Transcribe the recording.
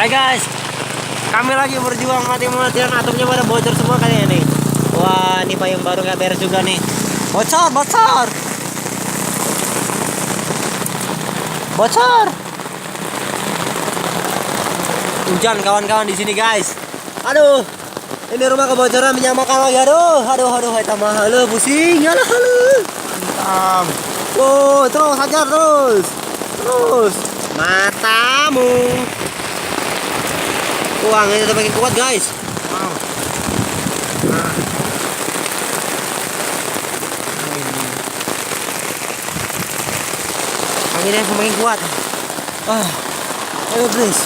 Hai guys, kami lagi berjuang mati-matian, atapnya pada bocor semua kayaknya nih. Wah, ini payung baru nggak beres juga nih. Bocor, bocor, bocor. Hujan kawan-kawan di sini guys. Aduh, ini rumah kebocoran menyamakan lagi. Aduh, hai tamah, halo pusing, halo. Mantap. Oh, terus hajar terus. Matamu. Wah, ini udah makin kuat guys. Wow. Nah. Anginnya semakin kuat. Ayo please.